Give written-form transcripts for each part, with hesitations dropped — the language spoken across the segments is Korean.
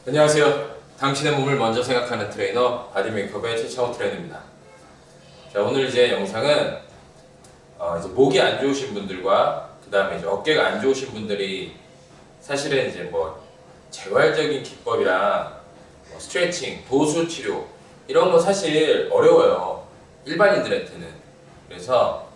안녕하세요. 당신의 몸을 먼저 생각하는 트레이너 바디메이커의 최창호 트레이너입니다. 자, 오늘 이제 영상은 이제 목이 안 좋으신 분들과 그 다음에 이제 어깨가 안 좋으신 분들이 사실은 이제 뭐 재활적인 기법이랑 뭐 스트레칭, 도수 치료 이런 거 사실 어려워요. 일반인들한테는. 그래서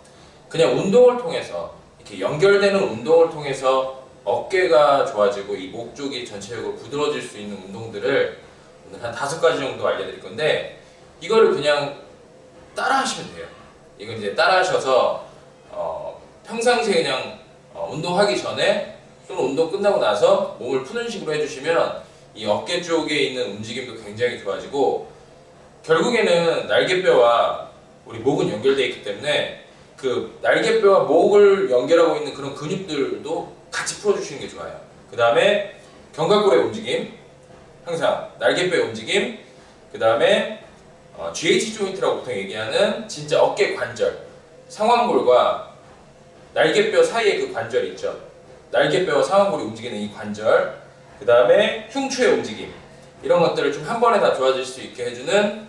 그냥 운동을 통해서 이렇게 연결되는 운동을 통해서 어깨가 좋아지고 이 목 쪽이 전체적으로 부드러워질 수 있는 운동들을 오늘 한 5가지 정도 알려드릴 건데 이거를 그냥 따라 하시면 돼요. 이건 이제 따라 하셔서 평상시에 그냥 운동하기 전에 또는 운동 끝나고 나서 몸을 푸는 식으로 해주시면 이 어깨 쪽에 있는 움직임도 굉장히 좋아지고 결국에는 날개뼈와 우리 목은 연결되어 있기 때문에 그 날개뼈와 목을 연결하고 있는 그런 근육들도 같이 풀어주시는 게 좋아요. 그 다음에 견갑골의 움직임, 항상 날개뼈의 움직임, 그 다음에 GH 조인트라고 보통 얘기하는 진짜 어깨 관절, 상완골과 날개뼈 사이에 그 관절이 있죠. 날개뼈와 상완골이 움직이는 이 관절, 그 다음에 흉추의 움직임, 이런 것들을 좀 한 번에 다 좋아질 수 있게 해주는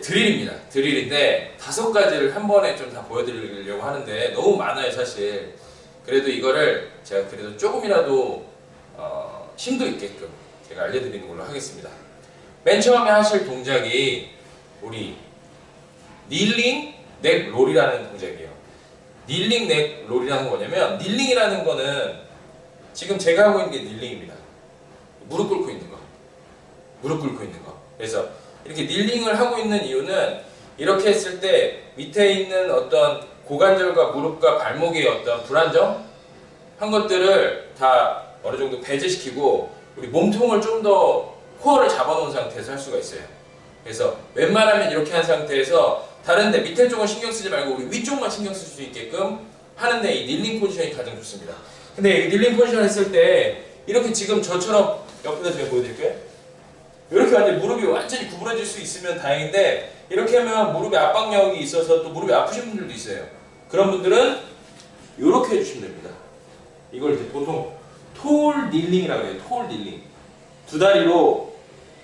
드릴입니다. 드릴인데 5가지를 한 번에 좀 다 보여드리려고 하는데 너무 많아요, 사실. 그래도 이거를 제가 그래도 조금이라도 심도 있게끔 제가 알려드리는 걸로 하겠습니다. 맨 처음에 하실 동작이 우리 닐링 넥 롤이라는 동작이에요. 닐링 넥 롤이라는 건 뭐냐면 닐링이라는 거는 지금 제가 하고 있는 게 닐링입니다. 무릎 꿇고 있는 거. 무릎 꿇고 있는 거. 그래서 이렇게 닐링을 하고 있는 이유는 이렇게 했을 때 밑에 있는 어떤 고관절과 무릎과 발목의 어떤 불안정 한 것들을 다 어느 정도 배제시키고 우리 몸통을 좀 더 코어를 잡아놓은 상태에서 할 수가 있어요. 그래서 웬만하면 이렇게 한 상태에서 다른데 밑에 쪽은 신경 쓰지 말고 우리 위쪽만 신경 쓸 수 있게끔 하는데 이 닐링 포지션이 가장 좋습니다. 근데 이 닐링 포지션 했을 때 이렇게 지금 저처럼 옆에다 제가 보여드릴게요. 이렇게 완전 무릎이 완전히 구부러질 수 있으면 다행인데 이렇게 하면 무릎에 압박력이 있어서 또 무릎이 아프신 분들도 있어요. 그런 분들은 이렇게 해주시면 됩니다. 이걸 이제 보통 톨 닐링이라고 해요. 톨 닐링. 두 다리로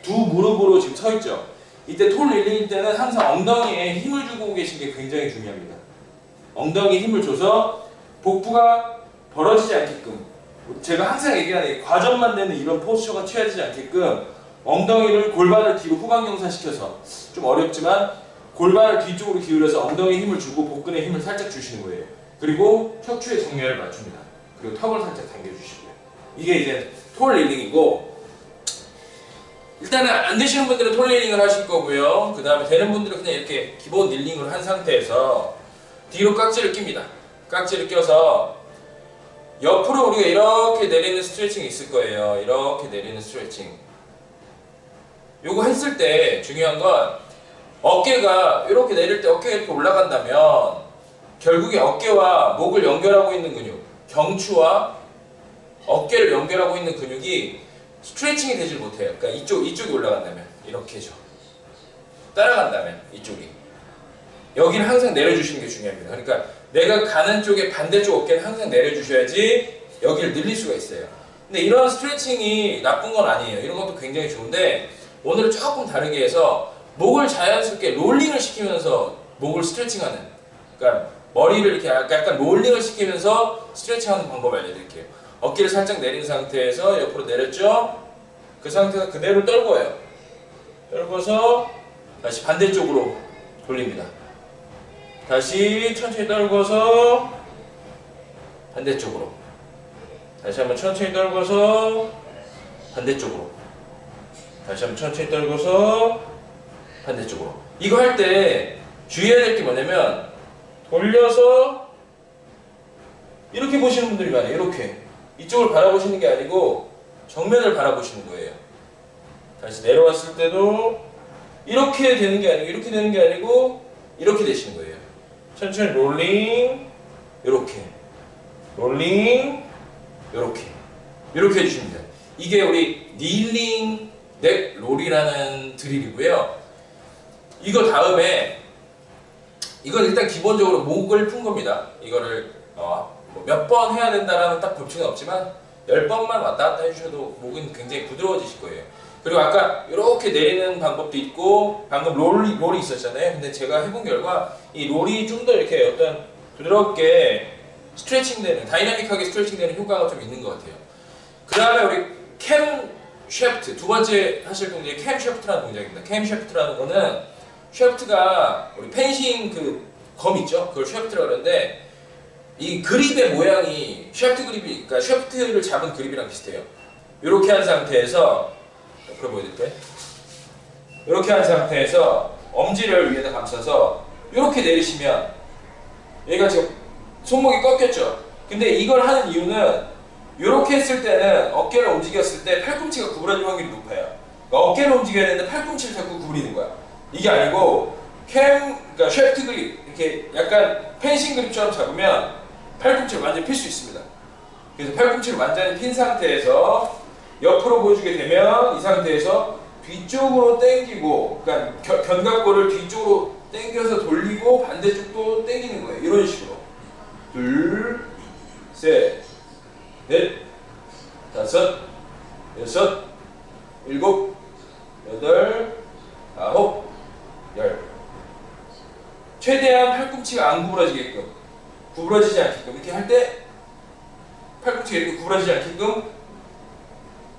두 무릎으로 지금 서 있죠. 이때 톨 닐링일 때는 항상 엉덩이에 힘을 주고 계신 게 굉장히 중요합니다. 엉덩이에 힘을 줘서 복부가 벌어지지 않게끔 제가 항상 얘기하는 과전만 되는 이런 포스처가 취하지 않게끔 엉덩이를 골반을 뒤로 후방경사시켜서 좀 어렵지만 골반을 뒤쪽으로 기울여서 엉덩이에 힘을 주고 복근에 힘을 살짝 주시는 거예요. 그리고 척추의 정렬을 맞춥니다. 그리고 턱을 살짝 당겨주시고요. 이게 이제 톨 릴링이고 일단은 안 되시는 분들은 톨 릴링을 하실 거고요. 그 다음에 되는 분들은 그냥 이렇게 기본 릴링을 한 상태에서 뒤로 깍지를 낍니다. 깍지를 껴서 옆으로 우리가 이렇게 내리는 스트레칭이 있을 거예요. 이렇게 내리는 스트레칭. 요거 했을 때 중요한 건 어깨가 이렇게 내릴 때 어깨가 이렇게 올라간다면 결국에 어깨와 목을 연결하고 있는 근육, 경추와 어깨를 연결하고 있는 근육이 스트레칭이 되질 못해요. 그러니까 이쪽이 올라간다면 이렇게죠. 따라간다면 이쪽이. 여기는 항상 내려주시는 게 중요합니다. 그러니까 내가 가는 쪽에 반대쪽 어깨는 항상 내려주셔야지 여기를 늘릴 수가 있어요. 근데 이런 스트레칭이 나쁜 건 아니에요. 이런 것도 굉장히 좋은데 오늘은 조금 다르게 해서 목을 자연스럽게 롤링을 시키면서 목을 스트레칭하는, 그러니까 머리를 이렇게 약간 롤링을 시키면서 스트레칭하는 방법을 알려드릴게요. 어깨를 살짝 내린 상태에서 옆으로 내렸죠? 그 상태에서 그대로 떨궈요. 떨궈서 다시 반대쪽으로 돌립니다. 다시 천천히 떨궈서 반대쪽으로. 다시 한번 천천히 떨궈서 반대쪽으로. 다시 한번 천천히 떨궈서 반대쪽으로. 이거 할 때 주의해야 될 게 뭐냐면 돌려서 이렇게 보시는 분들이 많아요. 이렇게. 이쪽을 바라보시는 게 아니고 정면을 바라보시는 거예요. 다시 내려왔을 때도 이렇게 되는 게 아니고 이렇게 되는 게 아니고 이렇게 되시는 거예요. 천천히 롤링 이렇게 롤링 이렇게 해주시면 돼요. 이게 우리 닐링 넥 롤이라는 드릴이고요. 이거 다음에 이건 일단 기본적으로 목을 푼 겁니다. 이거를 몇 번 해야 된다라는 딱 법칙은 없지만 10번만 왔다 갔다 해주셔도 목은 굉장히 부드러워지실 거예요. 그리고 아까 이렇게 내리는 방법도 있고 방금 롤이 있었잖아요. 근데 제가 해본 결과 이 롤이 좀 더 이렇게 어떤 부드럽게 스트레칭되는, 다이나믹하게 스트레칭되는 효과가 좀 있는 것 같아요. 그 다음에 우리 캠 쉐프트, 두 번째 하실 동작이 캠 쉐프트라는 동작입니다. 캠 쉐프트라는 거는 쉐프트가 우리 펜싱 그 검 있죠? 그걸 쉐프트라고 그러는데 이 그립의 모양이 쉐프트 그립이, 그러니까 쉐프트를 잡은 그립이랑 비슷해요. 이렇게 한 상태에서 옆으로 보여드릴까요? 이렇게 한 상태에서 엄지를 위에다 감싸서 이렇게 내리시면 얘가 지금 손목이 꺾였죠? 근데 이걸 하는 이유는 이렇게 했을 때는 어깨를 움직였을 때 팔꿈치가 구부러질 확률이 높아요. 그러니까 어깨를 움직여야 되는데 팔꿈치를 자꾸 구부리는 거야. 이게 아니고 그러니까 쉐프트 그립, 이렇게 약간 펜싱 그립처럼 잡으면 팔꿈치를 완전히 필 수 있습니다. 그래서 팔꿈치를 완전히 핀 상태에서 옆으로 보여주게 되면 이 상태에서 뒤쪽으로 당기고, 그러니까 견갑골을 뒤쪽으로 당겨서 돌리고 반대쪽도 당기는 거예요. 이런 식으로. 둘, 셋, 넷, 다섯, 여섯, 일곱, 여덟, 아홉, 열. 최대한 팔꿈치가 안 구부러지게끔, 구부러지지 않게끔 이렇게 할 때 팔꿈치가 이렇게 구부러지지 않게끔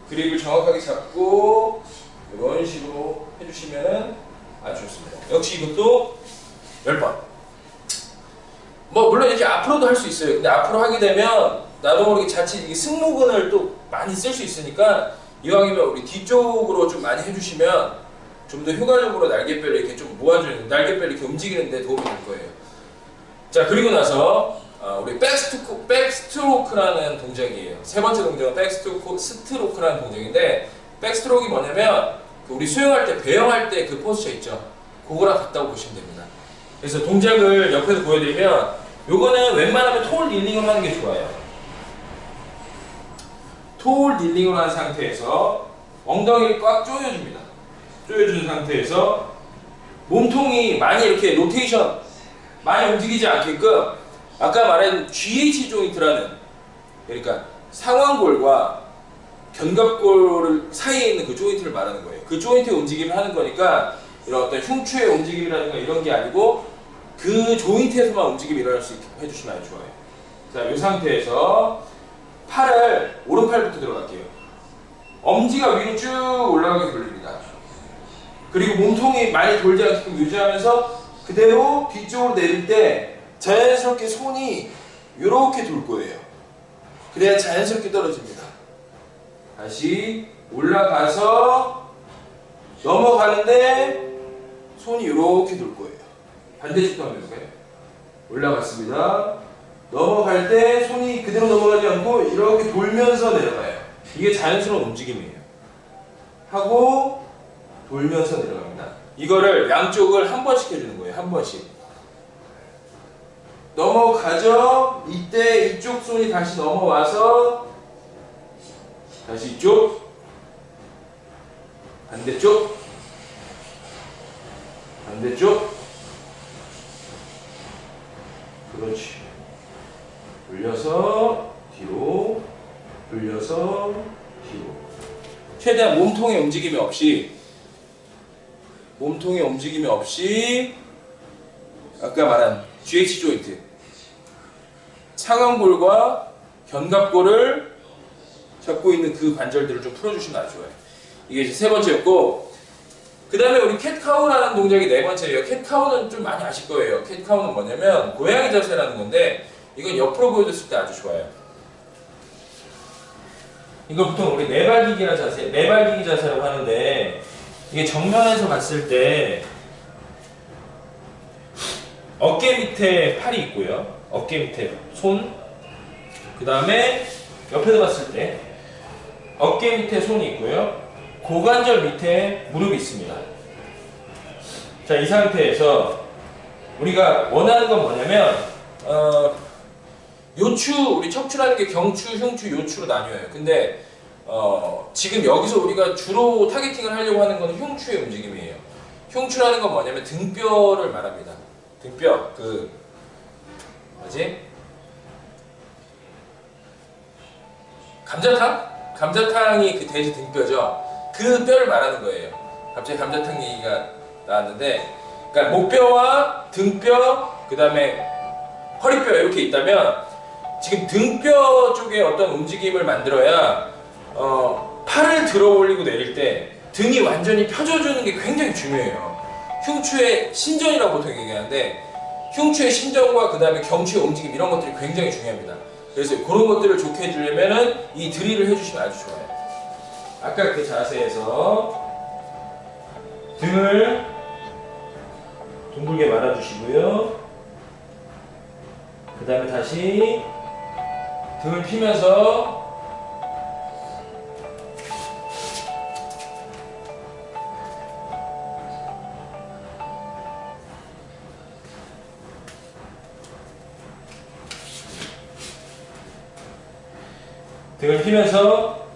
그립을 정확하게 잡고 이런 식으로 해주시면 아주 좋습니다. 역시 이것도 10번. 뭐 물론 이렇게 앞으로도 할 수 있어요. 근데 앞으로 하게 되면 나도 모르게 자칫 이게 승모근을 또 많이 쓸 수 있으니까 이왕이면 우리 뒤쪽으로 좀 많이 해주시면 좀 더 효과적으로 날개뼈를 이렇게 좀 모아주는, 날개뼈를 이렇게 움직이는 데 도움이 될 거예요. 자, 그리고 나서 우리 백스트로크라는 동작이에요. 세 번째 동작은 백스트로크라는 동작인데, 백스트로크가 뭐냐면 우리 수영할 때, 배영할 때 그 포스처 있죠? 그거랑 같다고 보시면 됩니다. 그래서 동작을 옆에서 보여드리면, 요거는 웬만하면 톨 릴링을 하는 게 좋아요. 톨 릴링을 한 상태에서 엉덩이를 꽉 조여줍니다. 조여준 상태에서 몸통이 많이 이렇게 로테이션, 많이 움직이지 않게끔 아까 말한 GH 조인트라는, 그러니까 상완골과 견갑골 사이에 있는 그 조인트를 말하는 거예요. 그 조인트의 움직임을 하는 거니까 이런 어떤 흉추의 움직임이라든가 이런 게 아니고 그 조인트에서만 움직임이 일어날 수 있게 해주시면 아주 좋아요. 자, 이 상태에서 팔을, 오른팔부터 들어갈게요. 엄지가 위로 쭉 올라가게 돌립니다. 그리고 몸통이 많이 돌지 않게끔 유지하면서 그대로 뒤쪽으로 내릴 때 자연스럽게 손이 이렇게 돌 거예요. 그래야 자연스럽게 떨어집니다. 다시 올라가서 넘어가는데 손이 이렇게 돌 거예요. 반대쪽도 한번 해볼까요? 올라갔습니다. 넘어갈 때 손이 그대로 넘어가지 않고 이렇게 돌면서 내려가요. 이게 자연스러운 움직임이에요. 하고 돌면서 내려갑니다. 이거를 양쪽을 한 번씩 해주는 거예요. 한 번씩. 넘어가죠. 이때 이쪽 손이 다시 넘어와서 다시 이쪽, 반대쪽, 반대쪽. 그렇지. 돌려서 뒤로, 돌려서 뒤로. 최대한 몸통의 움직임이 없이 아까 말한 GH 조인트, 상완골과 견갑골을 잡고 있는 그 관절들을 좀 풀어주시면 아주 좋아요. 이게 이제 세 번째였고, 그 다음에 우리 캣카우라는 동작이 네 번째예요. 캣카우는 좀 많이 아실 거예요. 캣카우는 뭐냐면 고양이 자세라는 건데, 이건 옆으로 보여줬을 때 아주 좋아요. 이거 보통 우리 네발기기 자세라고 하는데, 이게 정면에서 봤을 때 어깨 밑에 팔이 있고요. 어깨 밑에 손, 그 다음에 옆에서 봤을 때 어깨 밑에 손이 있고요. 고관절 밑에 무릎이 있습니다. 자, 이 상태에서 우리가 원하는 건 뭐냐면 요추, 우리 척추라는 게 경추, 흉추, 요추로 나뉘어요. 근데 지금 여기서 우리가 주로 타겟팅을 하려고 하는 건 흉추의 움직임이에요. 흉추라는 건 뭐냐면 등뼈를 말합니다. 등뼈, 감자탕? 감자탕이 그 돼지 등뼈죠. 그 뼈를 말하는 거예요. 갑자기 감자탕 얘기가 나왔는데, 그러니까 목뼈와 등뼈, 그 다음에 허리뼈 이렇게 있다면 지금 등뼈 쪽에 어떤 움직임을 만들어야 팔을 들어 올리고 내릴 때 등이 완전히 펴져주는 게 굉장히 중요해요. 흉추의 신전이라고 보통 얘기하는데, 흉추의 신전과 그 다음에 경추의 움직임 이런 것들이 굉장히 중요합니다. 그래서 그런 것들을 좋게 해주려면은 이 드릴을 해주시면 아주 좋아요. 아까 그 자세에서 등을 둥글게 말아주시고요. 그 다음에 다시 등을 피면서 등을 피면서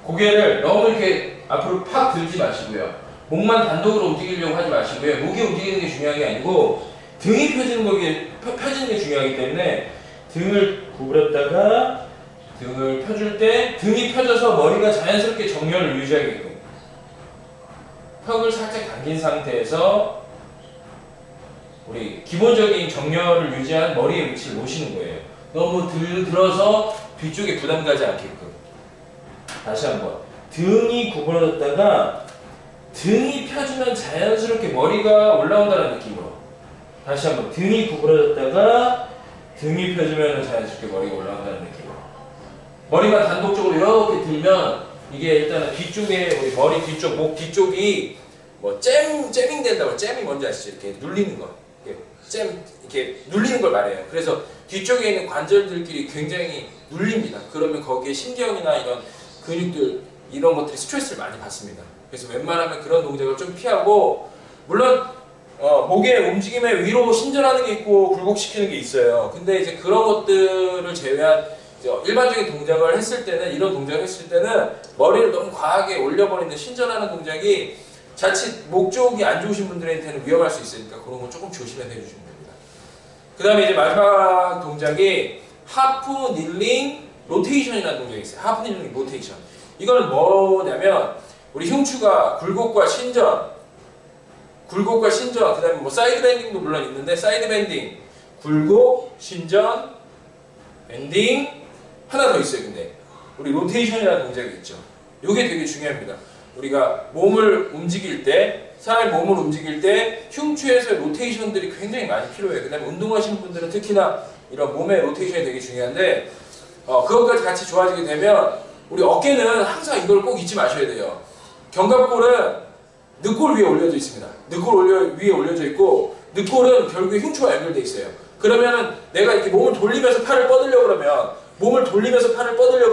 고개를 너무 이렇게 앞으로 팍 들지 마시고요. 목만 단독으로 움직이려고 하지 마시고요. 목이 움직이는 게 중요한 게 아니고 등이 펴지는 게 중요하기 때문에 등을 구부렸다가 등을 펴줄 때 등이 펴져서 머리가 자연스럽게 정렬을 유지하게끔 턱을 살짝 당긴 상태에서 우리 기본적인 정렬을 유지한 머리의 위치를 놓으시는 거예요. 너무 들어서 뒤쪽에 부담 가지 않게끔. 다시 한번 등이 구부러졌다가 등이 펴지면 자연스럽게 머리가 올라온다는 느낌으로. 다시 한번 등이 구부러졌다가 등이 펴지면 자연스럽게 머리가 올라온다는 느낌으로. 머리가 단독적으로 이렇게 들면 이게 일단은 뒤쪽에 우리 머리 뒤쪽, 목 뒤쪽이 뭐 잼밍 된다고. 잼이 뭔지 아시죠? 이렇게 눌리는 거. 이렇게 눌리는 걸 말해요. 그래서 뒤쪽에 있는 관절들끼리 굉장히 눌립니다. 그러면 거기에 신경이나 이런 근육들 이런 것들이 스트레스를 많이 받습니다. 그래서 웬만하면 그런 동작을 좀 피하고, 물론 목의 움직임에 위로 신전하는 게 있고 굴곡시키는 게 있어요. 근데 이제 그런 것들을 제외한 일반적인 동작을 했을 때는, 이런 동작을 했을 때는 머리를 너무 과하게 올려버리는 신전하는 동작이 자칫 목 쪽이 안 좋으신 분들한테는 위험할 수 있으니까 그런 거 조금 조심해서 해주시면 됩니다. 그 다음에 이제 마지막 동작이 하프 닐링 로테이션이라는 동작이 있어요. 하프 닐링 로테이션. 이거는 뭐냐면 우리 흉추가 굴곡과 신전, 그 다음에 뭐 사이드 밴딩도 물론 있는데, 사이드 밴딩, 굴곡, 신전, 밴딩, 하나 더 있어요. 근데 우리 로테이션이라는 동작이 있죠. 이게 되게 중요합니다. 우리가 몸을 움직일 때, 사람의 몸을 움직일 때 흉추에서의 로테이션들이 굉장히 많이 필요해요. 그 다음에 운동하시는 분들은 특히나 이런 몸의 로테이션이 되게 중요한데, 그것까지 같이 좋아지게 되면 우리 어깨는 항상 이걸 꼭 잊지 마셔야 돼요. 견갑골은 늑골 위에 올려져 있습니다. 늑골 위에 올려져 있고, 늑골은 결국에 흉추와 연결돼 있어요. 그러면은 내가 이렇게 몸을 돌리면서 팔을 뻗으려고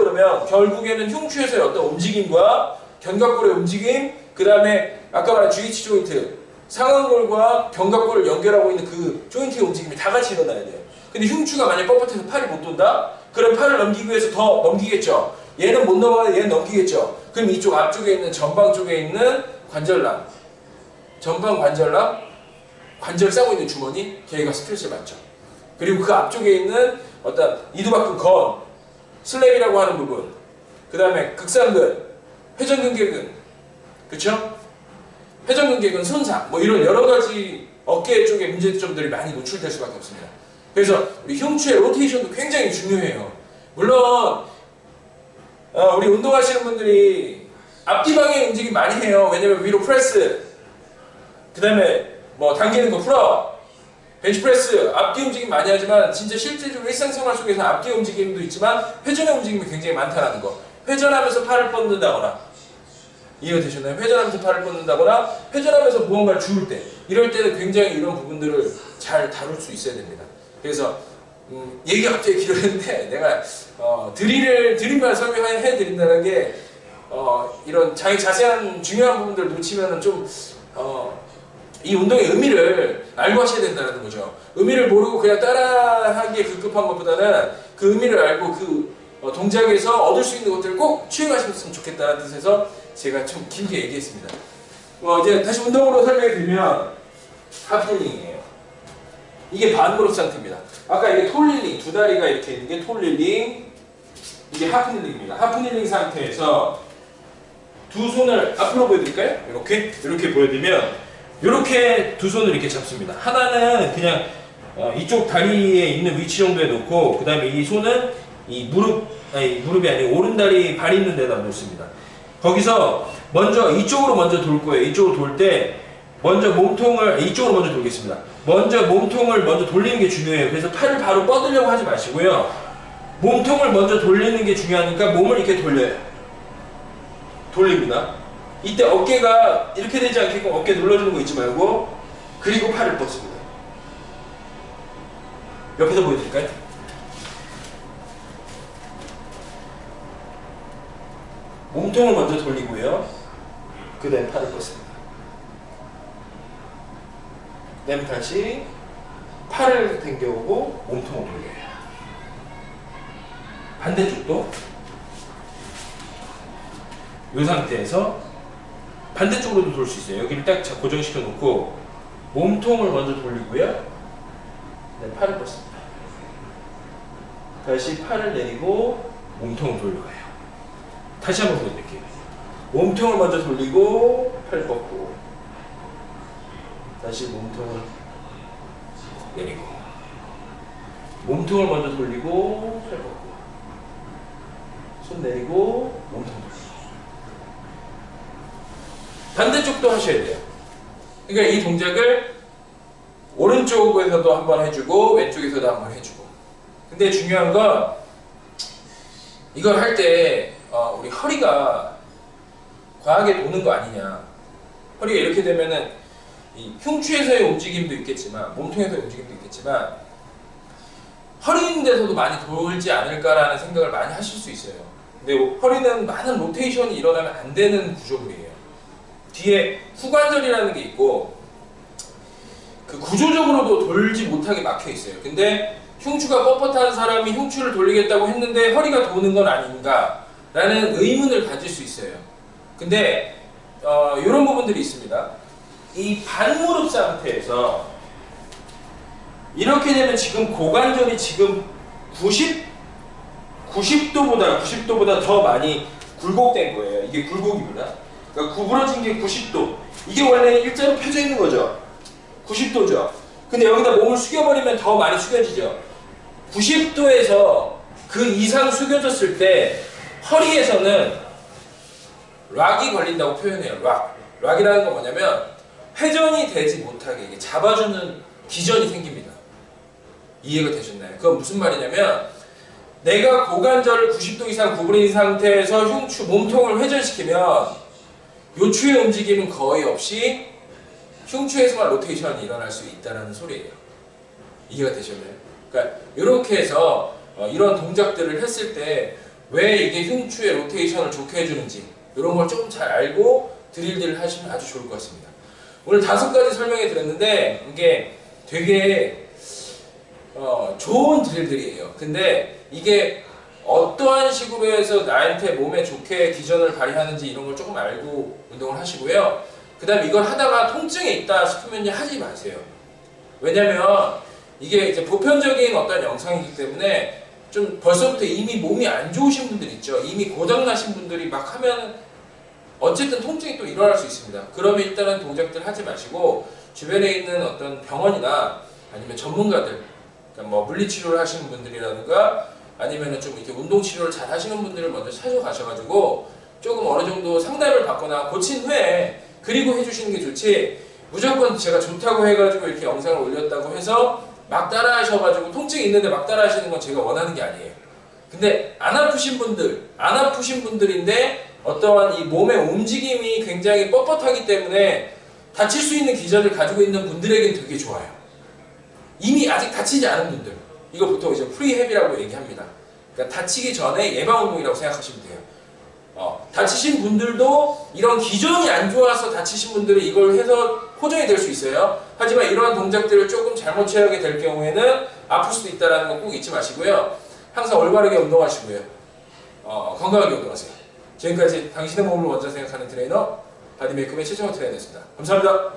그러면 결국에는 흉추에서의 어떤 움직임과 견갑골의 움직임, 그 다음에 아까 말한 GH 조인트, 상완골과 견갑골을 연결하고 있는 그 조인트의 움직임이 다 같이 일어나야 돼요. 근데 흉추가 만약 뻣뻣해서 팔이 못 돈다? 그럼 팔을 넘기기 위해서 더 넘기겠죠. 얘는 못 넘어가는데 얘는 넘기겠죠. 그럼 이쪽 앞쪽에 있는 전방 쪽에 있는 관절랑, 전방 관절랑, 관절 싸고 있는 주머니, 걔가 스트레스를 받죠. 그리고 그 앞쪽에 있는 어떤 이두박근 건, 슬랩이라고 하는 부분, 그 다음에 극상근, 회전근개근, 그쵸? 회전근개근 손상, 뭐 이런 여러 가지 어깨 쪽에 문제점들이 많이 노출될 수밖에 없습니다. 그래서 우리 흉추의 로테이션도 굉장히 중요해요. 물론 우리 운동하시는 분들이 앞뒤 방향 움직임 많이 해요. 왜냐면 위로 프레스, 그 다음에 뭐 당기는 거 풀업, 벤치프레스, 앞뒤 움직임 많이 하지만 진짜 실질적으로 일상생활 속에서 앞뒤 움직임도 있지만 회전의 움직임이 굉장히 많다는 거. 회전하면서 팔을 뻗는다거나, 이해가 되셨나요? 회전하면서 팔을 뻗는다거나, 회전하면서 무언가를 주울 때, 이럴 때는 굉장히 이런 부분들을 잘 다룰 수 있어야 됩니다. 그래서 얘기가 갑자기 길어졌는데, 내가 드릴만 설명해 드린다는 게 이런 자세한 중요한 부분들을 놓치면은 좀 이 운동의 의미를 알고 하셔야 된다는 거죠. 의미를 모르고 그냥 따라하기에 급급한 것보다는 그 의미를 알고 그 동작에서 얻을 수 있는 것들을 꼭 취행하셨으면 좋겠다는 뜻에서 제가 좀 길게 얘기했습니다. 이제 다시 운동으로 설명해 드리면, 하프릴링이에요. 이게 반그룹 상태입니다. 아까 이게 톨릴링, 두 다리가 이렇게 있는 게 톨릴링, 이게 하프닐링입니다. 하프닐링 상태에서 두 손을 앞으로 보여드릴까요? 이렇게 보여드리면 이렇게 두 손을 이렇게 잡습니다. 하나는 그냥 이쪽 다리에 있는 위치 정도에 놓고 그 다음에 이 손은 이 무릎이 아니고 오른다리 발 있는 데다 놓습니다. 거기서 먼저 이쪽으로 먼저 돌 거예요. 이쪽으로 돌 때 먼저 몸통을 이쪽으로 먼저 돌겠습니다. 먼저 몸통을 먼저 돌리는 게 중요해요. 그래서 팔을 바로 뻗으려고 하지 마시고요. 몸통을 먼저 돌리는 게 중요하니까 몸을 이렇게 돌려요. 돌립니다. 이때 어깨가 이렇게 되지 않게끔 어깨 눌러주는 거 잊지 말고 그리고 팔을 뻗습니다. 옆에서 보여드릴까요? 몸통을 먼저 돌리고요. 그 다음에 팔을 뻗습니다. 그 다음에 다시 팔을 당겨오고 몸통을 돌려요. 반대쪽도 이 상태에서 반대쪽으로도 돌 수 있어요. 여기를 딱 고정시켜 놓고 몸통을 먼저 돌리고요. 네, 팔을 뻗습니다. 다시 팔을 내리고 몸통을 돌려가요. 다시 한번 보여드릴게요. 몸통을 먼저 돌리고 팔 뻗고 다시 몸통을 내리고 몸통을 먼저 돌리고 팔 뻗고 손 내리고 몸통 돌리고 반대쪽도 하셔야 돼요. 그러니까 이 동작을 오른쪽에서도 한번 해주고 왼쪽에서도 한번 해주고. 근데 중요한 건 이걸 할 때 우리 허리가 과하게 도는 거 아니냐. 허리가 이렇게 되면은 이 흉추에서의 움직임도 있겠지만 몸통에서의 움직임도 있겠지만 허리 있는 데서도 많이 돌지 않을까라는 생각을 많이 하실 수 있어요. 근데 허리는 많은 로테이션이 일어나면 안 되는 구조물이에요. 뒤에 후관절이라는 게 있고 그 구조적으로도 돌지 못하게 막혀 있어요. 근데 흉추가 뻣뻣한 사람이 흉추를 돌리겠다고 했는데 허리가 도는 건 아닌가라는 의문을 가질 수 있어요. 근데 이런 부분들이 있습니다. 이 반무릎 상태에서 이렇게 되면 지금 고관절이 지금 90도보다 더 많이 굴곡된 거예요. 이게 굴곡입니다. 그러니까 구부러진 게 90도. 이게 원래 일자로 펴져 있는 거죠. 90도죠. 근데 여기다 몸을 숙여버리면 더 많이 숙여지죠. 90도에서 그 이상 숙여졌을 때 허리에서는 락이 걸린다고 표현해요. 락이라는 건 뭐냐면 회전이 되지 못하게 이게 잡아주는 기전이 생깁니다. 이해가 되셨나요? 그건 무슨 말이냐면 내가 고관절을 90도 이상 구부린 상태에서 흉추 몸통을 회전시키면 요추의 움직임은 거의 없이 흉추에서만 로테이션이 일어날 수 있다는 소리예요. 이해가 되셨나요? 그러니까 이렇게 해서 이런 동작들을 했을 때 왜 이게 흉추의 로테이션을 좋게 해주는지 이런 걸 조금 잘 알고 드릴들을 하시면 아주 좋을 것 같습니다. 오늘 5가지 설명해 드렸는데 이게 되게 좋은 드릴들이에요. 근데 이게 어떠한 식으로 해서 나한테 몸에 좋게 기전을 발휘하는지 이런 걸 조금 알고 운동을 하시고요. 그 다음에 이걸 하다가 통증이 있다 싶으면 하지 마세요. 왜냐면 이게 이제 보편적인 어떤 영상이기 때문에 좀 벌써부터 이미 몸이 안 좋으신 분들 있죠. 이미 고장나신 분들이 막 하면 어쨌든 통증이 또 일어날 수 있습니다. 그러면 일단은 동작들 하지 마시고 주변에 있는 어떤 병원이나 아니면 전문가들, 그러니까 뭐 물리치료를 하시는 분들이라든가 아니면은 좀 이렇게 운동치료를 잘 하시는 분들을 먼저 찾아가셔가지고 조금 어느 정도 상담을 받거나 고친 후에 그리고 해주시는 게 좋지, 무조건 제가 좋다고 해가지고 이렇게 영상을 올렸다고 해서 막 따라 하셔가지고 통증이 있는데 막 따라 하시는 건 제가 원하는 게 아니에요. 근데 안 아프신 분들인데 어떠한 이 몸의 움직임이 굉장히 뻣뻣하기 때문에 다칠 수 있는 기전을 가지고 있는 분들에게는 되게 좋아요. 이미 아직 다치지 않은 분들, 이거 보통 이제 프리헤비라고 얘기합니다. 그러니까 다치기 전에 예방 운동이라고 생각하시면 돼요. 다치신 분들도 이런 기전이 안 좋아서 다치신 분들은 이걸 해서 호전이 될 수 있어요. 하지만 이러한 동작들을 조금 잘못 취하게 될 경우에는 아플 수도 있다는 거 꼭 잊지 마시고요. 항상 올바르게 운동하시고요. 건강하게 운동하세요. 지금까지 당신의 몸을 먼저 생각하는 트레이너 바디메이크업의 최정호 트레이너였습니다. 감사합니다.